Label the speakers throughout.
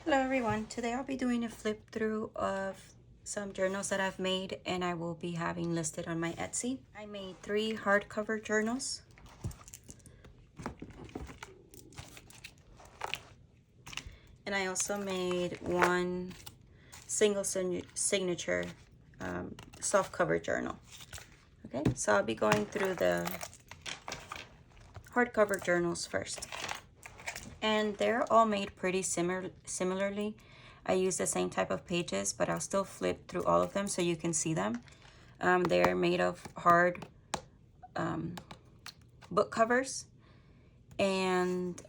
Speaker 1: Hello everyone, today I'll be doing a flip through of some journals that I've made and I will be having listed on my Etsy. I made 3 hardcover journals. And I also made 1 single signature soft cover journal. Okay, so I'll be going through the hardcover journals first. And they're all made pretty similarly. I use the same type of pages, but I'll still flip through all of them so you can see them. They're made of hard book covers, and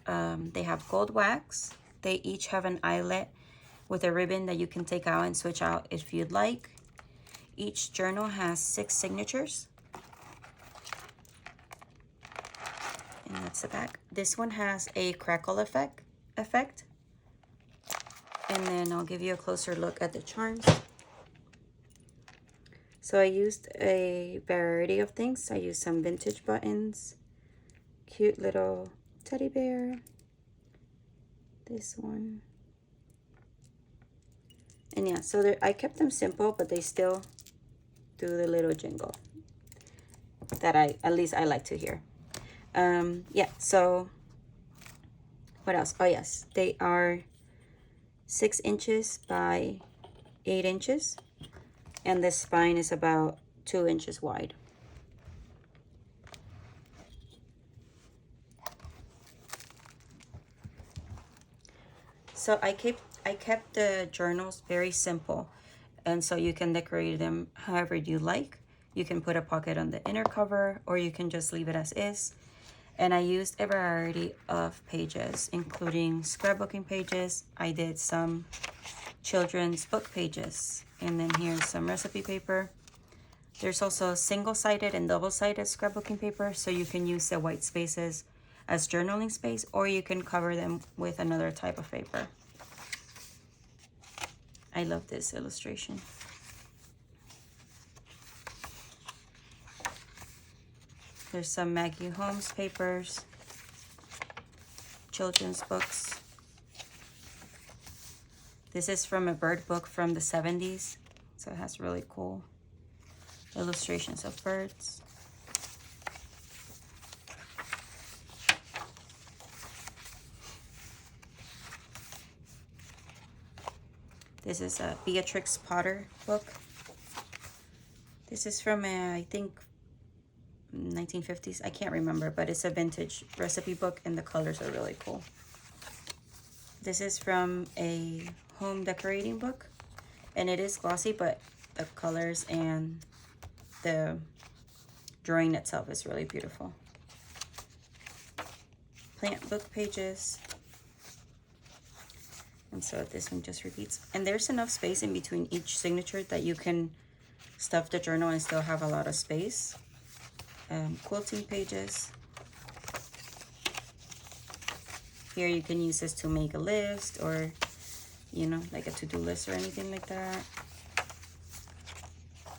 Speaker 1: they have gold wax. They each have an eyelet with a ribbon that you can take out and switch out if you'd like. Each journal has 6 signatures. And that's the back. This one has a crackle effect. And then I'll give you a closer look at the charms. So I used a variety of things. I used some vintage buttons, cute little teddy bear, this one. And yeah, so I kept them simple, but they still do the little jingle that at least I like to hear. Yeah, so what else? Oh yes, they are 6 inches by 8 inches, and the spine is about 2 inches wide. So I kept the journals very simple, and so you can decorate them however you like. You can put a pocket on the inner cover, or you can just leave it as is. And I used a variety of pages, including scrapbooking pages. I did some children's book pages, and then here's some recipe paper. There's also single-sided and double-sided scrapbooking paper, so you can use the white spaces as journaling space, or you can cover them with another type of paper. I love this illustration. There's some Maggie Holmes papers, children's books. This is from a bird book from the 70s, so it has really cool illustrations of birds. This is a Beatrix Potter book. This is from I think 1950s. I can't remember, but it's a vintage recipe book and the colors are really cool. This is from a home decorating book, and it is glossy, but the colors and the drawing itself is really beautiful. Plant book pages. And so this one just repeats. And there's enough space in between each signature that you can stuff the journal and still have a lot of space. Quilting pages. Here you can use this to make a list, or, you know, like a to-do list or anything like that.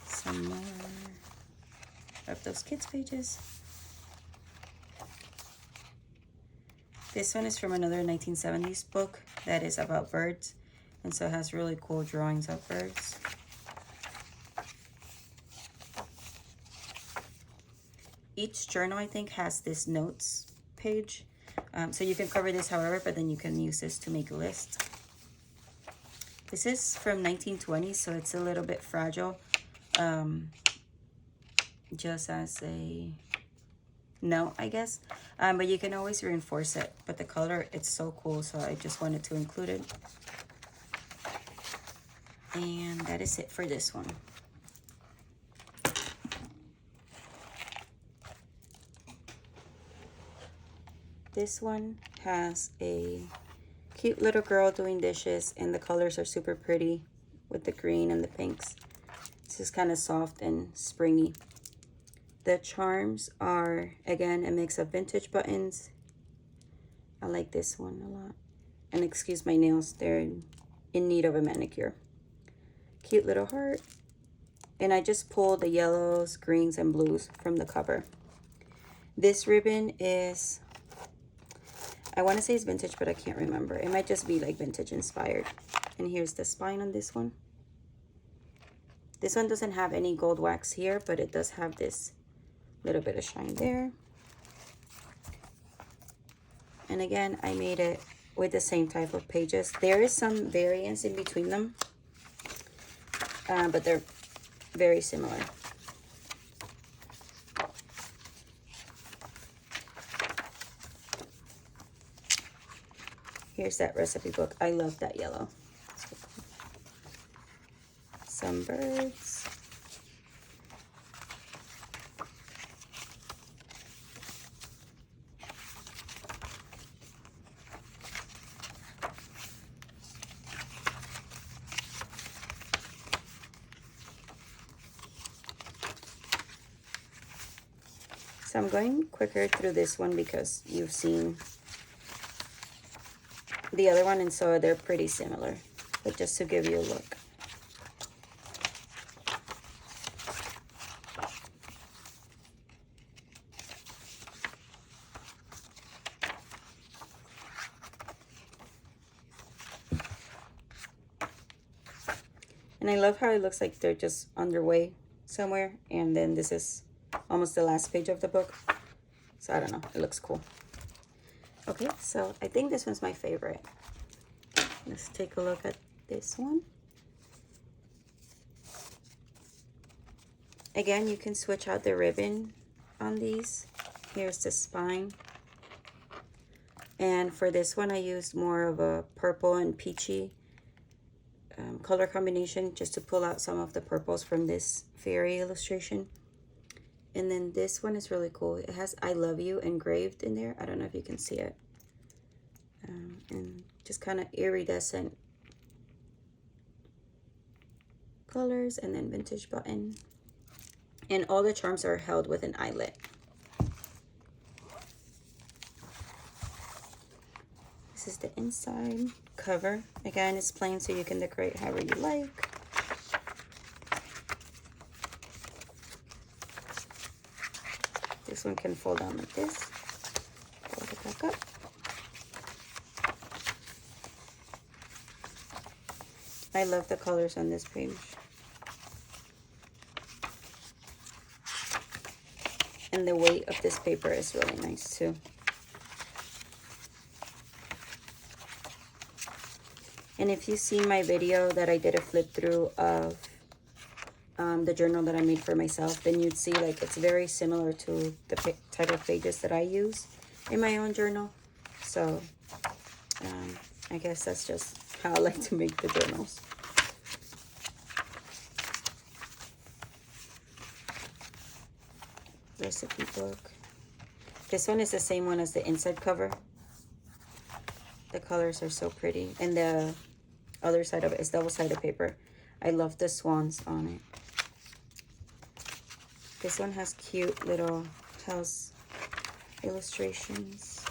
Speaker 1: Some more of those kids pages. This one is from another 1970s book that is about birds, and so it has really cool drawings of birds. Each journal, I think, has this notes page. So you can cover this however, but then you can use this to make a list. This is from 1920, so it's a little bit fragile. Just as a note, I guess. But you can always reinforce it. But the color, it's so cool, so I just wanted to include it. And that is it for this one. This one has a cute little girl doing dishes, and the colors are super pretty with the green and the pinks. This is kind of soft and springy. The charms are, again, a mix of vintage buttons. I like this one a lot. And excuse my nails, they're in need of a manicure. Cute little heart. And I just pulled the yellows, greens, and blues from the cover. This ribbon is I want to say it's vintage, but I can't remember. It might just be like vintage inspired. And here's the spine on this one. This one doesn't have any gold wax here, but it does have this little bit of shine there. And again, I made it with the same type of pages. There is some variance in between them, but they're very similar. Here's that recipe book. I love that yellow. So cool. Some birds. So I'm going quicker through this one because you've seen the other one, and so they're pretty similar, but just to give you a look. And I love how it looks like they're just underway somewhere, and then this is almost the last page of the book. So I don't know, it looks cool. Okay, so I think this one's my favorite. Let's take a look at this one. Again, you can switch out the ribbon on these. Here's the spine. And for this one, I used more of a purple and peachy color combination just to pull out some of the purples from this fairy illustration. And then this one is really cool. It has I love you engraved in there. I don't know if you can see it. And just kind of iridescent colors, and then vintage button. And all the charms are held with an eyelet. This is the inside cover. Again, it's plain, so you can decorate however you like. This one can fold down like this. Fold it back up. I love the colors on this page. And the weight of this paper is really nice too. And if you've seen my video that I did a flip through of the journal that I made for myself, then you'd see like it's very similar to the type of pages that I use in my own journal. So I guess that's just how I like to make the journals. Recipe book. This one is the same one as the inside cover. The colors are so pretty. And the other side of it is double-sided paper. I love the swans on it. This one has cute little house illustrations.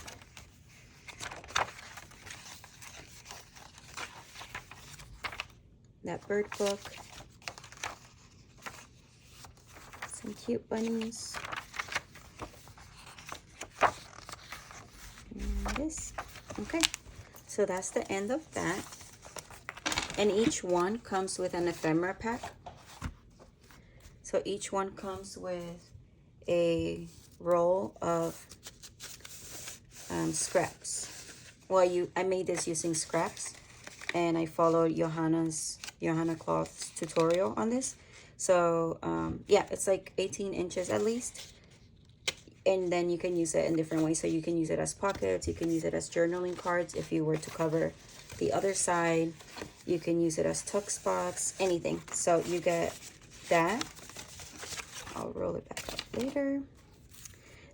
Speaker 1: That bird book. Some cute bunnies. And this. Okay, so that's the end of that. And each one comes with an ephemera pack. So each one comes with a roll of scraps. Well, I made this using scraps, and I followed Johanna Cloth's tutorial on this. So yeah, it's like 18 inches at least. And then you can use it in different ways. So you can use it as pockets. You can use it as journaling cards if you were to cover the other side. You can use it as tuck spots, anything. So you get that. I'll roll it back up later.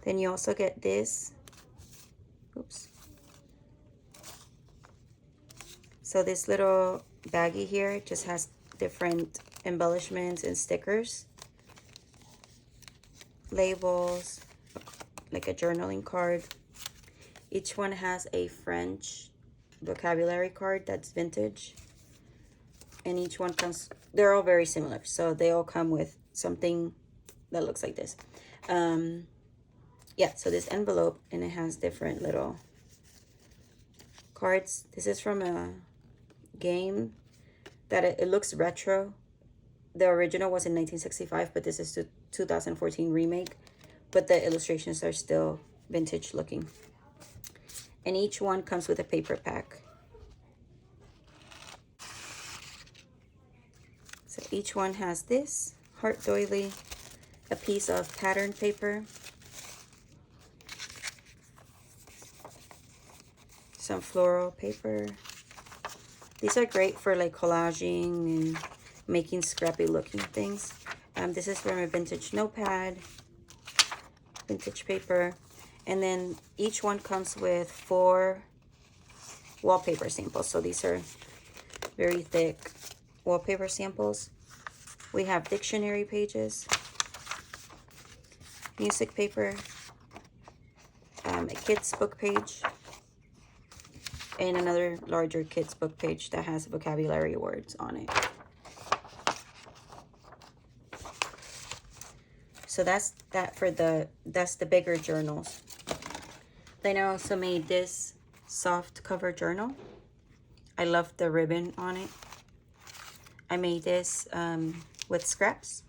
Speaker 1: Then you also get this. Oops. So this little baggie here just has different embellishments and stickers, labels, like a journaling card. Each one has a French vocabulary card that's vintage. And each one comes, they're all very similar. So they all come with something that looks like this. Yeah, so this envelope, and it has different little cards. This is from a game that it looks retro. The original was in 1965, but this is the 2014 remake. But the illustrations are still vintage looking. And each one comes with a paper pack. So each one has this heart doily, a piece of pattern paper, some floral paper. These are great for like collaging and making scrappy looking things. This is from a vintage notepad, vintage paper. And then each one comes with 4 wallpaper samples. So these are very thick wallpaper samples. We have dictionary pages, music paper, a kid's book page, and another larger kid's book page that has vocabulary words on it. So that's the bigger journals. Then I also made this soft cover journal. I love the ribbon on it. I made this with scraps.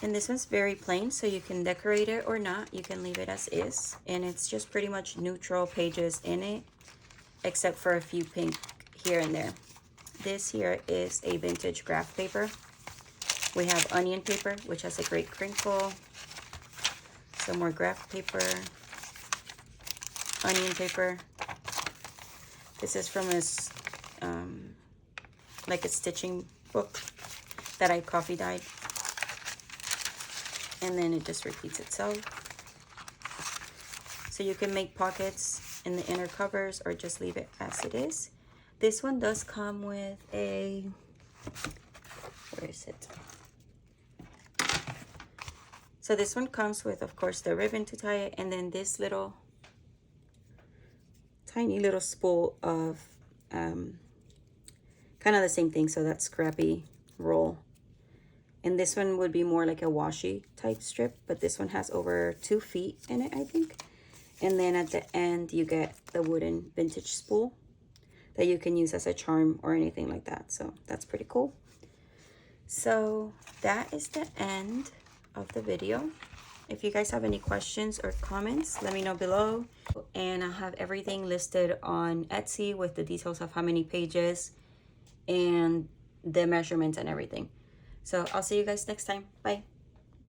Speaker 1: And this one's very plain, so you can decorate it or not. You can leave it as is. And it's just pretty much neutral pages in it, except for a few pink here and there. This here is a vintage graph paper. We have onion paper, which has a great crinkle. Some more graph paper, onion paper. This is from this, like a stitching book that I coffee dyed. And then it just repeats itself. So you can make pockets in the inner covers or just leave it as it is. This one does come with a, where is it? So this one comes with, of course, the ribbon to tie it, and then this little tiny little spool of kind of the same thing, so that scrappy roll. And this one would be more like a washi type strip, but this one has over 2 feet in it, I think. And then at the end, you get the wooden vintage spool that you can use as a charm or anything like that. So that's pretty cool. So that is the end of the video. If you guys have any questions or comments, let me know below. And I'll have everything listed on Etsy with the details of how many pages and the measurements and everything. So I'll see you guys next time. Bye.